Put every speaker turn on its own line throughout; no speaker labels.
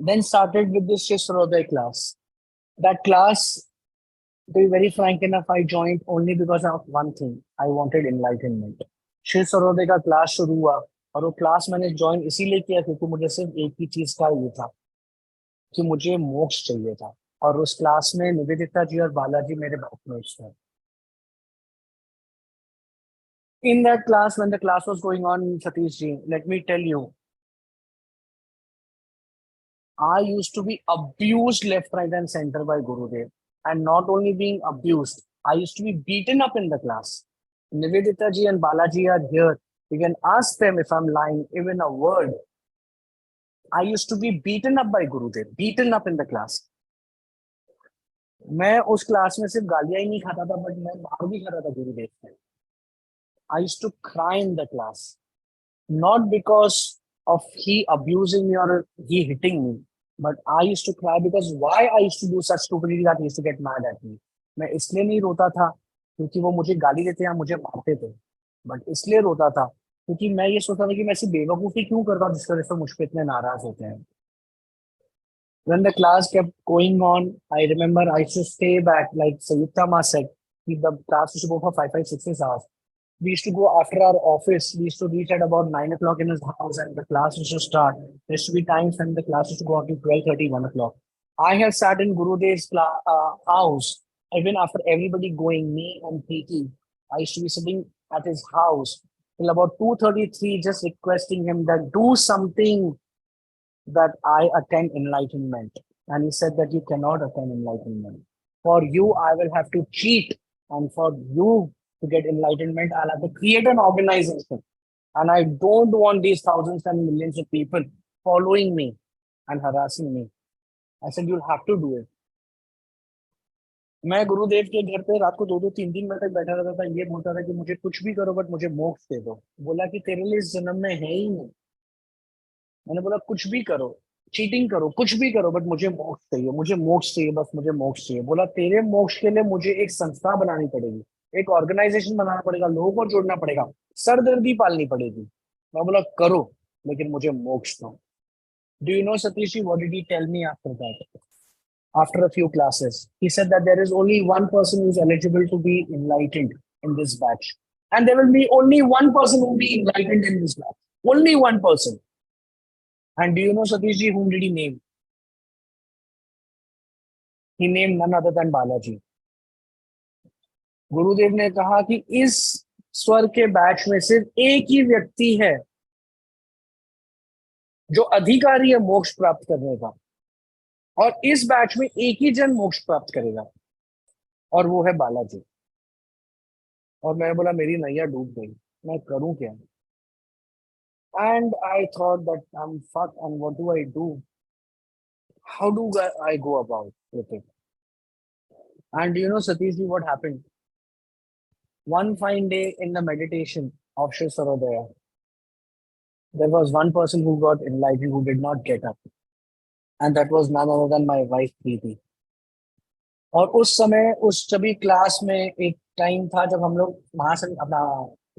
Then started with this Swaroday class. That class, to be very frank enough, I joined only because of one thing. I wanted enlightenment. Shiv Sarode का class शुरू हुआ और वो class मैंने join इसीलिए किया क्योंकि मुझे सिर्फ एक ही चीज का ये था कि मुझे मोक्ष चाहिए था। और उस क्लास में निवेदिता जी और बालाजी मेरे बैचमेट्स थे। In that class, when the class was going on, Satish ji, let me tell you, I used to be abused left, right, and center by Gurudev. And not only being abused, I used to be beaten up in the class. Nivedita ji and Balaji are here. You can ask them if I'm lying, even a word. I used to be beaten up by Gurudev, beaten up in the class. मैं उस class में सिर्फ गालियां ही नहीं खाता था, but मैं मार भी खाता था गुरुदेव से। I used to cry in the class, not because of he abusing me or he hitting me, but I used to cry because why I used to do such stupidity that he used to get mad at me. मैं इसलिए नहीं रोता था क्योंकि वो मुझे गाली देते या मुझे मारते थे, बट इसलिए रोता था क्योंकि मैं ये सोचता था कि मैं ऐसी बेवकूफी क्यों करता हूँ जिसकी वजह से मुझ पे इतने नाराज होते हैं। When the class kept going on, I remember I used to stay back, like Sayukta Ma said, the class used to go for 5, 5, 6 hours. We used to go after our office. We used to reach at about 9 o'clock in his house, and the class used to start. There used to be times when the class used to go up to 12:30, 1 o'clock. I have sat in Gurudev's house, even after everybody going, me and PT. I used to be sitting at his house till about 2:33, just requesting him that do something that I attend enlightenment. And he said that you cannot attend enlightenment. For you, I will have to cheat. And for you to get enlightenment, I'll have to create an organization. And I don't want these thousands and millions of people following me and harassing me. I said, you'll have to do it. मैं गुरुदेव के घर पे रात को 2, 2, 3, 3 बजे तक बैठा रहता था। ये बोलता था कि मुझे कुछ भी करो बट मुझे मोक्ष दे दो। बोला कि तेरे लिए इस जन्म में है ही नहीं। मैंने बोला कुछ भी करो, चीटिंग करो, कुछ भी करो, बट मुझे मोक्ष चाहिए, मुझे मोक्ष चाहिए, बस मुझे मोक्ष चाहिए। बोला तेरे मोक्ष के लिए मुझे एक संस्था बनानी पड़ेगी, एक ऑर्गेनाइजेशन बनाना पड़ेगा, लोगों को जोड़ना पड़ेगा, सरदर्दी पालनी पड़ेगी। मैं बोला करो, लेकिन मुझे मोक्ष दो। Do you know Satish ji, what did he tell me after that? After a few classes, he said that there is only one person who's eligible to be enlightened in this batch, and there will be only one person who will be enlightened in this batch, only one person. And do you know, Satish ji, whom did he name? He named none other than Balaji. गुरुदेव ने कहा कि इस स्वर के batch में सिर्फ एक ही व्यक्ति है जो अधिकारी है मोक्ष प्राप्त करने का, और इस बैच में एक ही जन मोक्ष प्राप्त करेगा, और वो है बालाजी। और मैं बोला मेरी नैया डूब गई, मैं करूं क्या? And I thought that I'm fuck, and what do I do? How do I go about with it? And do you know, Satish ji, what happened? One fine day in the meditation of Shri Sarodaya, there was one person who got enlightened who did not get up. And that was none other than my wife, Preeti. और उस समय उस सभी class में एक time था जब हम लोग वहां से अपना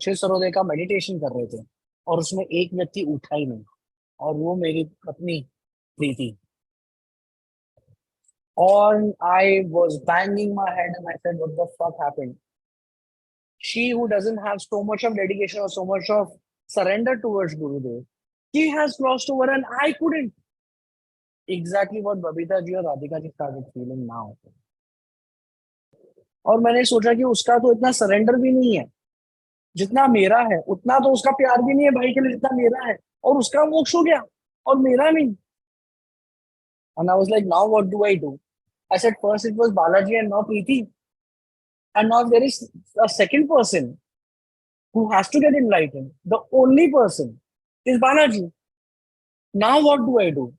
शिव सरोदय का मेडिटेशन कर रहे थे, और उसमें एक व्यक्ति उठा ही नहीं, और वो मेरी पत्नी प्रीति। और I was banging my head and I said, what the fuck happened? She who doesn't have so much of dedication or so much of surrender towards Gurudev, she has crossed over and I couldn't. Exactly what Babita ji और Radhika ji started feeling now. और मैंने सोचा कि उसका तो इतना surrender भी नहीं है जितना मेरा है, उतना तो उसका प्यार भी नहीं है भाई के लिए जितना मेरा है, और उसका मोक्ष हो गया और मेरा नहीं। And I was like, now what do I do? I said, first it was Balaji and now Preeti. And now there is a second person who has to get enlightened. The only person is Balaji. Now what do I do?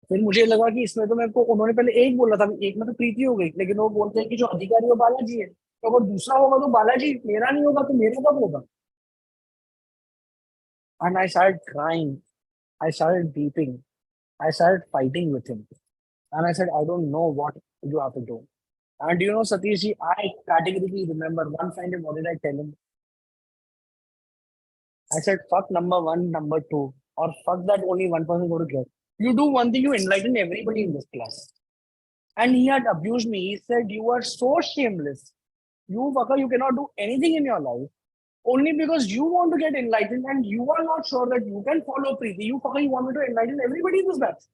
फिर मुझे लगा कि इसमें तो मेरे को उन्होंने पहले एक बोला था, एक में तो प्रीति हो गई, लेकिन वो बोलते हैं कि जो अधिकारी वो बालाजी है, तो अगर दूसरा होगा तो बालाजी, मेरा नहीं होगा तो मेरा कब होगा? And I started crying. I started weeping. I started fighting with him. And I said, I don't know what you have to do. And you know, Satish ji, I categorically remember one fine day, what did I tell him? I said, fuck number one, number two, or fuck that only one person go to get. You do one thing, you enlighten everybody in this class. And he had abused me. He said, "You are so shameless. You fucker, you cannot do anything in your life only because you want to get enlightened and you are not sure that you can follow Preeti. You fucker, you want me to enlighten everybody in this batch.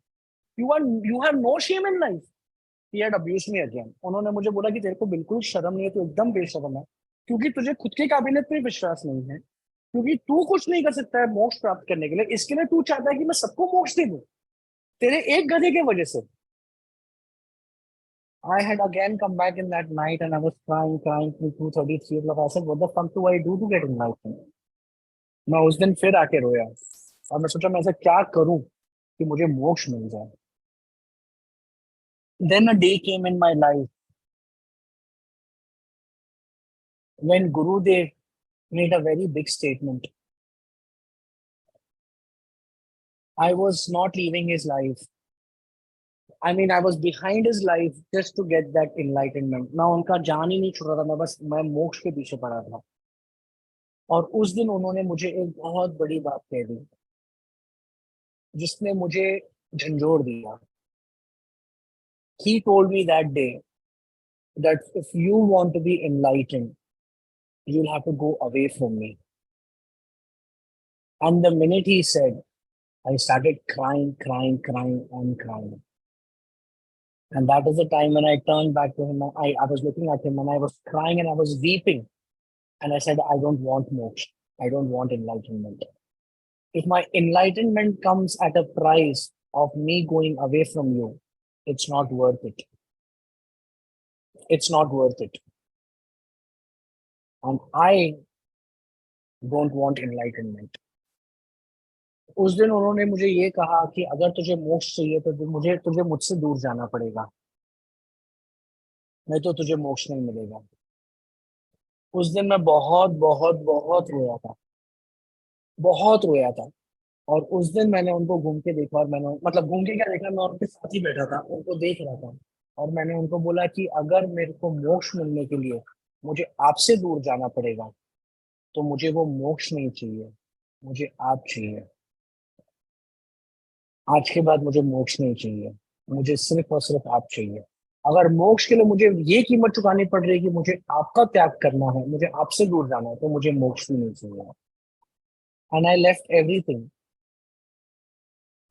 You have no shame in life." He had abused me again. उन्होंने मुझे बोला कि तेरे को बिल्कुल शर्म नहीं है, तू एकदम बेशर्म है, क्योंकि तुझे खुद के काबिलियत पे विश्वास नहीं है, क्योंकि तू कुछ नहीं कर सकता है मोक्ष प्राप्त करने के लिए, इसके लिए तू चाहता है कि मैं सबको मोक्ष दे दूं तेरे एक गधे के वजह से. I had again come back in that night and I was crying till 2:30, 3 o'clock. I said, what the fuck do I do to get enlightened? मैं उस दिन फिर आके रोया और मैं सोचा मैं ऐसा क्या करूं कि मुझे मोक्ष मिल जाए. Then a day came in my life when Gurudev made a very big statement. I was not leaving his life. I mean, I was behind his life just to get that enlightenment. मैं उनका जान ही नहीं छोड़ रहा था, मैं मोक्ष के पीछे पड़ा था. और उस दिन उन्होंने मुझे एक बहुत बड़ी बात कह दी जिसने मुझे झंझोड़ दिया. He told me that day that if you want to be enlightened, you'll have to go away from me. And the minute he said, I started crying and crying. And that is the time when I turned back to him. I was looking at him and I was crying and I was weeping. And I said, I don't want moksha. I don't want enlightenment. If my enlightenment comes at a price of me going away from you, it's not worth it. It's not worth it. And I don't want enlightenment. उस दिन उन्होंने मुझे ये कहा कि अगर तुझे मोक्ष चाहिए तो तुझे मुझसे दूर जाना पड़ेगा, नहीं तो तुझे मोक्ष नहीं मिलेगा. उस दिन मैं बहुत बहुत बहुत रोया था, बहुत रोया था. और उस दिन मैंने उनको घूम के देखा और मैंने मतलब घूम के क्या देखा, मैं उनके साथ ही बैठा था, उनको देख रहा था. और मैंने उनको बोला कि अगर मेरे को मोक्ष मिलने के लिए मुझे आपसे दूर जाना पड़ेगा तो मुझे वो मोक्ष नहीं चाहिए, मुझे आप चाहिए. आज के बाद मुझे मोक्ष नहीं चाहिए, मुझे सिर्फ और सिर्फ आप चाहिए. अगर मोक्ष के लिए मुझे ये कीमत चुकानी पड़ रही है कि मुझे आपका त्याग करना है, मुझे आपसे दूर जाना है, तो मुझे मोक्ष भी नहीं चाहिए. And I left everything.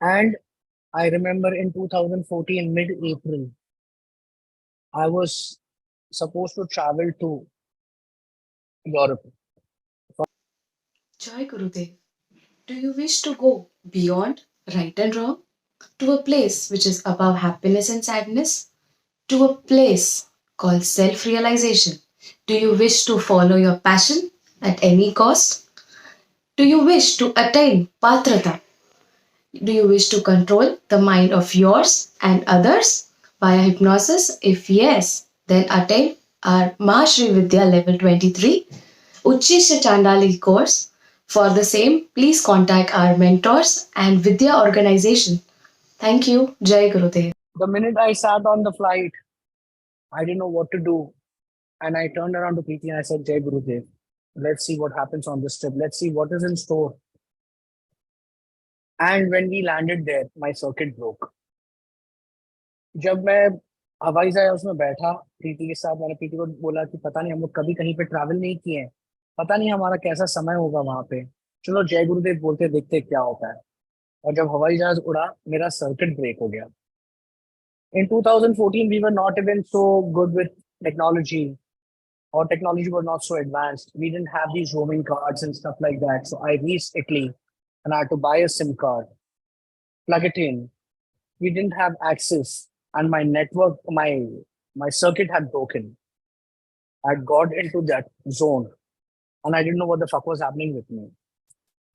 And I remember in 2014, mid-April, I was supposed to travel to Europe.
Jai Gurudev, do you wish to go beyond right and wrong? To a place which is above happiness and sadness? To a place called self realization? Do you wish to follow your passion at any cost? Do you wish to attain patrata? Do you wish to control the mind of yours and others via hypnosis? If yes, then attain our Mahashri Vidya level 23 Uchisha Chandali course. For the same, please contact our mentors and Vidya organization. Thank you. Jai Gurudev.
The minute I sat on the flight, I didn't know what to do. And I turned around to Preeti and I said, Jai Gurudev, let's see what happens on this trip. Let's see what is in store. And when we landed there, my circuit broke. जब मैं हवाई जहाज उसमें बैठा प्रीति के साथ, मैंने प्रीति को बोला कि पता नहीं हम लोग कभी कहीं पे ट्रैवल नहीं किए हैं, पता नहीं हमारा कैसा समय होगा वहां पे, चलो जय गुरुदेव बोलते देखते क्या होता है. और जब हवाई जहाज उड़ा, मेरा सर्किट ब्रेक हो गया. In 2014, we were not even so good with technology, or technology was not so advanced. We didn't have these roaming cards and stuff like that. So I reached Italy and I had to buy a SIM card, plug it in. We didn't have access, and my network, my circuit had broken. I got into that zone and I didn't know what the fuck was happening with me.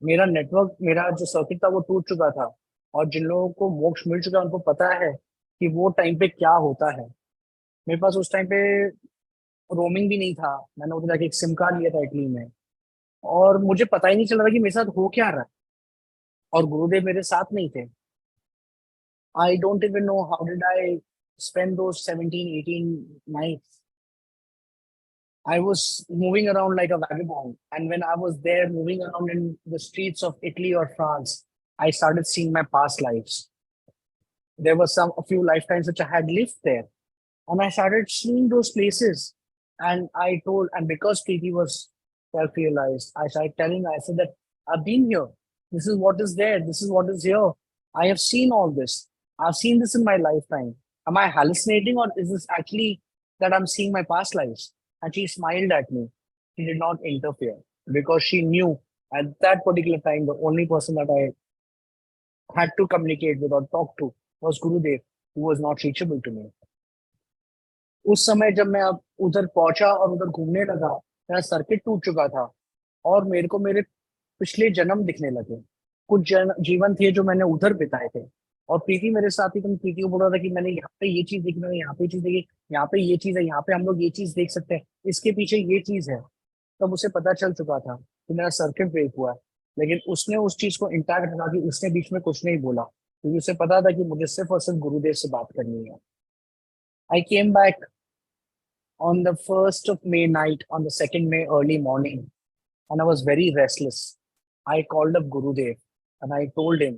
मेरा network, मेरा जो circuit था वो टूट चुका था. और जिन लोगों को मोक्ष मिल चुका है उनको पता है कि वो टाइम पे क्या होता है. मेरे पास उस टाइम पे रोमिंग भी नहीं था. मैंने उधर जाके एक सिम कार्ड लिया था इटली में और मुझे पता ही नहीं चल रहा कि मेरे साथ हो क्या रहा है. और गुरुदेव मेरे साथ नहीं थे. I don't even know how did I spend those 17, 18 nights. I was moving around like a vagabond. And when I was there moving around in the streets of Italy or France, I started seeing my past lives. There were a few lifetimes which I had lived there, and I started seeing those places. And I told, and because Preeti was self-realized, I started telling her, I said that I've been here. This is what is there. This is what is here. I have seen all this. I've seen this in my lifetime. Am I hallucinating, or is this actually that I'm seeing my past lives? And she smiled at me. She did not interfere because she knew at that particular time the only person that I had to communicate with or talk to was Gurudev, who was not reachable to me. उस समय जब मैं अब उधर पहुंचा और उधर घूमने लगा, मेरा सर्किट टूट चुका था और मेरे को मेरे पिछले जन्म दिखने लगे। कुछ जीवन थे जो मैंने उधर बिताए थे। और प्रीति मेरे साथ थी, तो मैं प्रीति को बोल रहा था कि मैंने यहाँ पे ये चीज देखी, मैंने यहाँ पे ये चीज देखी, यहाँ पे ये चीज है, यहाँ पे हम लोग ये चीज देख सकते हैं, इसके पीछे ये चीज है। तब उसे पता चल चुका था कि मेरा सर्किट ब्रेक हुआ है, लेकिन उसने उस चीज को इंटैक्ट रखा कि उसने बीच में कुछ नहीं बोला, क्योंकि उसे पता था कि मुझे सिर्फ और सिर्फ गुरुदेव से बात करनी है। I came back on the 1st of May night, on the 2nd May early morning, and I was very restless. I called up Gurudev and I told him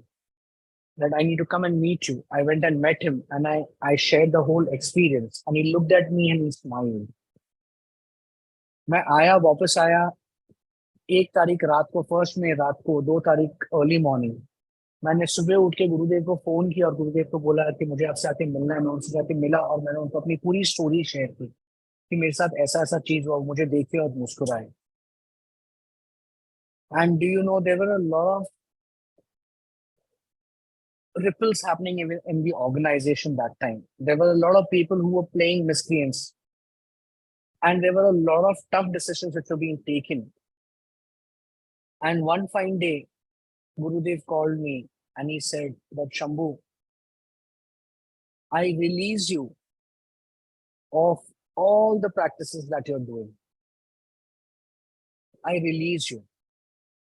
that I need to come and meet you. I went and met him and I shared the whole experience, and he looked at me and he smiled. मैं आया, वापस आया 1 तारीख रात को, 1 रात को, 2 तारीख अर्ली मॉर्निंग। मैंने सुबह उठ के गुरुदेव को फोन किया और गुरुदेव को बोला कि मुझे आपसे आके मिलना है। मैं उनसे जाके मिला और मैंने उनको अपनी पूरी स्टोरी शेयर की कि मेरे साथ ऐसा ऐसा चीज हुआ, मुझे देखे और मुस्कुराए। And do you know there were a lot of ripples happening in the organization that time. There were a lot of people who were playing miscreants, and there were a lot of tough decisions which were being taken. And one fine day, Gurudev called me and he said that, Shambho, I release you of all the practices that you're doing. I release you.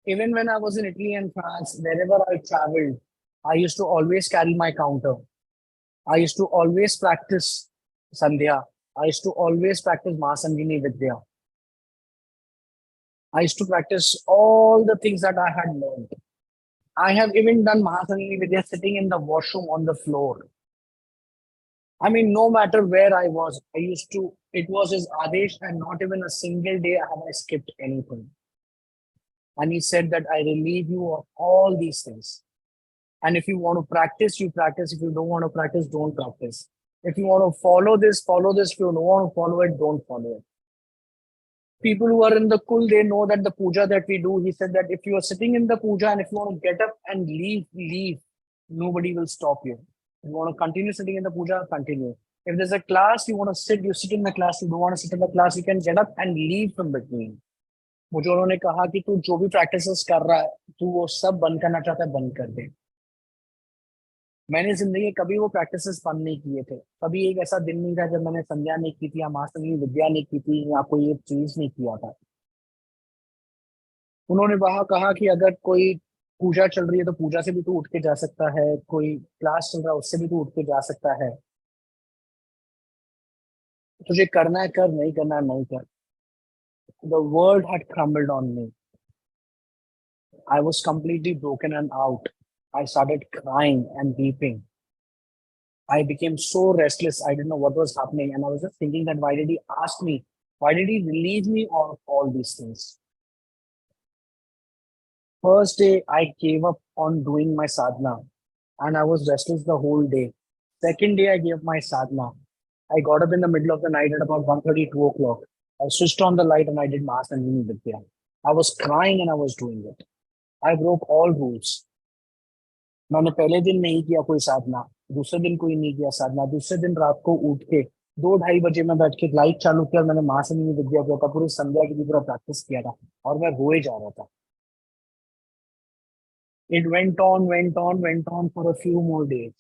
Even when I was in Italy and France, wherever I traveled, I used to always carry my counter. I used to always practice Sandhya. I used to always practice Mahasangini Vidya. I used to practice all the things that I had learned. I have even done Mahasangini Vidya sitting in the washroom on the floor. I mean, no matter where I was, it was his Adesh, and not even a single day have I skipped anything. And he said that I relieve you of all these things. And if you want to practice, you practice. If you don't want to practice, don't practice. If you want to follow this, follow this. If you don't want to follow it, don't follow it. People who are in the kul, they know that the puja that we do, he said that if you are sitting in the puja and if you want to get up and leave, nobody will stop you. If you want to continue sitting in the puja, continue. If there's a class, you want to sit, you sit in the class. You don't want to sit in the class, you can get up and leave from between. मुझे उन्होंने कहा कि तू जो भी practices कर रहा है, तू वो सब बंद करना चाहता है, बंद कर दे। मैंने जिंदगी में कभी वो प्रैक्टिसेस बंद नहीं किए थे। कभी एक ऐसा दिन नहीं था जब मैंने संध्या नहीं की थी या महासंगीत विद्या नहीं की थी या कोई एक चीज नहीं किया था। उन्होंने वहां कहा कि अगर कोई पूजा चल रही है तो पूजा से भी तू उठ के जा सकता है, कोई क्लास चल रहा है उससे भी तू उठ के जा सकता है, तुझे करना है कर, नहीं करना है नहीं कर। The world had crumbled on me. I was completely broken and out. I started crying and weeping. I became so restless. I didn't know what was happening. And I was just thinking that why did he ask me? Why did he relieve me of all these things? First day, I gave up on doing my sadhana and I was restless the whole day. Second day, I gave my sadhana. I got up in the middle of the night at about 1:30, 2 o'clock. I switched on the light and I did Mahasangini Vidya. I was crying and I was doing it. I broke all rules. मैंने पहले दिन नहीं किया कोई साधना, दूसरे दिन कोई नहीं किया साधना, दूसरे दिन रात को उठ के 2-2:30 बजे में बैठ के लाइट चालू किया और मैंने महासंगीत विद्या किया था, पूरी संध्या की भी पूरा प्रैक्टिस किया था और मैं रोए जा रहा था। It went on for a few more days.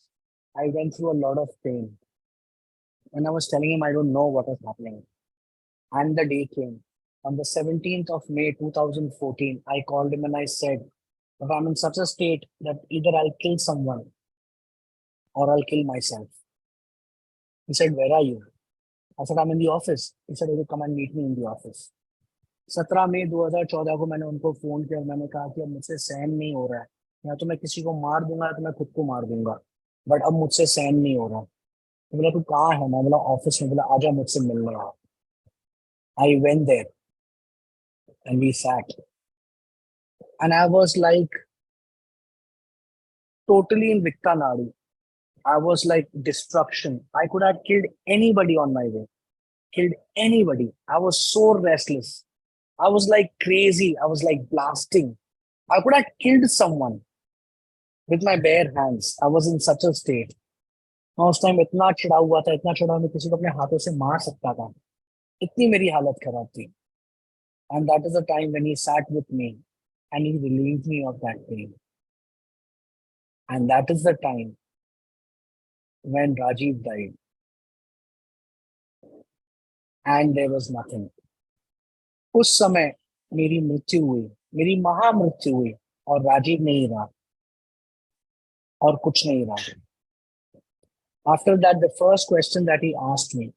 I went through a lot of pain. And I was telling him I don't know what is happening. And the day came. On the 17th of May 2014, I called him and I said, but I'm in such a state that either I'll kill someone or I'll kill myself. He said, where are you? I said, I'm in the office. He said, okay, come and meet me in the office. 17 मई 2014 को मैंने उनको phone किया और मैंने कहा कि अब मुझसे सहन नहीं हो रहा है, या तो मैं किसी को मार दूंगा या तो मैं खुद को मार दूंगा। बट अब मुझसे सहन नहीं हो रहा। तो बोला तू कहाँ है? मैं बोला ऑफिस में। बोला आजा मुझसे मिलने आ। I went there and we sat and I was like totally in विक्ता नाड़ी। I was like destruction. I could have killed anybody on my way. Killed anybody. I was so restless. I was like crazy. I was like blasting. I could have killed someone with my bare hands. I was in such a state. मैं उस time इतना चिढ़ा हुआ था, इतना चिढ़ा, मैं किसी को अपने हाथों से मार सकता था। इतनी मेरी हालत खराब थी। And that is the time when he sat with me and he relieved me of that pain. And that is the time when Rajiv died and there was nothing. उस समय मेरी मृत्यु हुई, मेरी महामृत्यु हुई, और राजीव नहीं रहा, और कुछ नहीं रहा। After that, the first question that he asked me,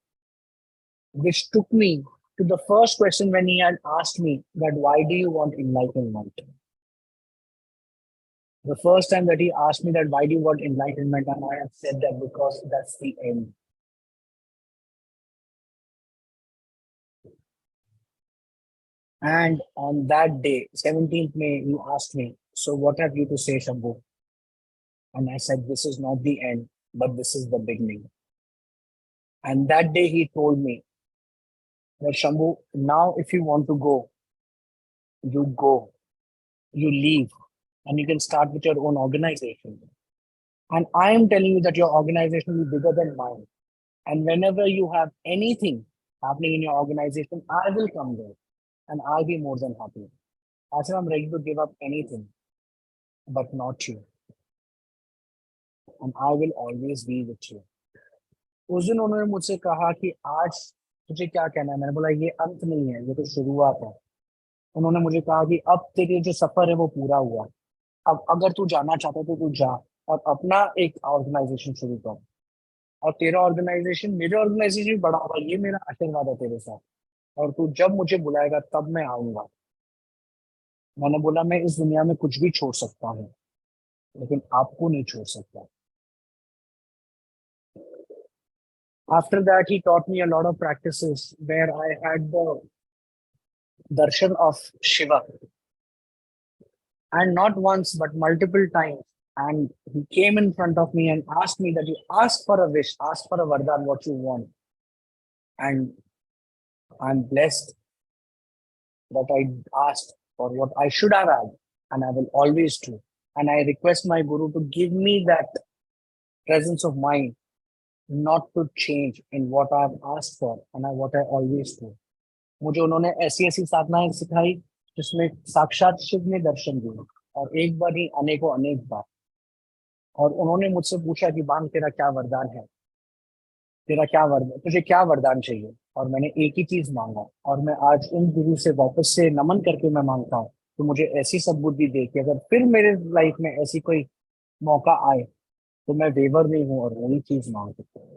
which took me to the first question when he had asked me that why do you want enlightenment? The first time that he asked me that why do you want enlightenment, and I have said that because that's the end. And on that day, 17th May, he asked me, so what have you to say, Shambho? And I said, this is not the end, but this is the beginning. And that day he told me that Shambhu, now if you want to go, you leave, and you can start with your own organization. And I am telling you that your organization will be bigger than mine. And whenever you have anything happening in your organization, I will come there and I'll be more than happy. I said, I'm ready to give up anything, but not you. And I will always be with you. उस दिन उन्होंने मुझसे कहा कि आज तुझे क्या कहना है? मैंने बोला ये अंत नहीं है, ये तो शुरुआत है। उन्होंने मुझे कहा कि अब तेरे जो सफर है वो पूरा हुआ। अब अगर तू जाना चाहता है तो तू जा और अपना एक ऑर्गेनाइजेशन शुरू कर। और तेरा ऑर्गेनाइजेशन मेरे ऑर्गेनाइजेशन भी बड़ा होगा, ये मेरा आशीर्वाद है तेरे साथ। और तू जब मुझे बुलाएगा तब मैं आऊंगा। मैंने बोला मैं इस दुनिया में कुछ भी छोड़ सकता हूँ, लेकिन आपको नहीं छोड़ सकता। After that, he taught me a lot of practices where I had the darshan of Shiva, and not once but multiple times. And he came in front of me and asked me that you ask for a wish, ask for a vardhan, what you want. And I'm blessed that I asked for what I should have had, and I will always do. And I request my Guru to give me that presence of mind not to change in what I've asked for and what I always do. मुझे उन्होंने ऐसी ऐसी साधनाएं सिखाई जिसमें साक्षात शिव ने दर्शन दिए, और एक बार ही अनेकों अनेक बार। और उन्होंने मुझसे पूछा कि बांग तेरा क्या वरदान है, तेरा क्या वरदान, तुझे क्या वरदान चाहिए? और मैंने एक ही चीज मांगा, और मैं आज उन गुरु से वापस से नमन करके मैं मांगता हूँ कि मुझे ऐसी सद्बुद्धि दे कि अगर फिर मेरे लाइफ में ऐसी कोई मौका आए तो मैं वेवर नहीं हूँ और वही चीज मांग सकता हूँ।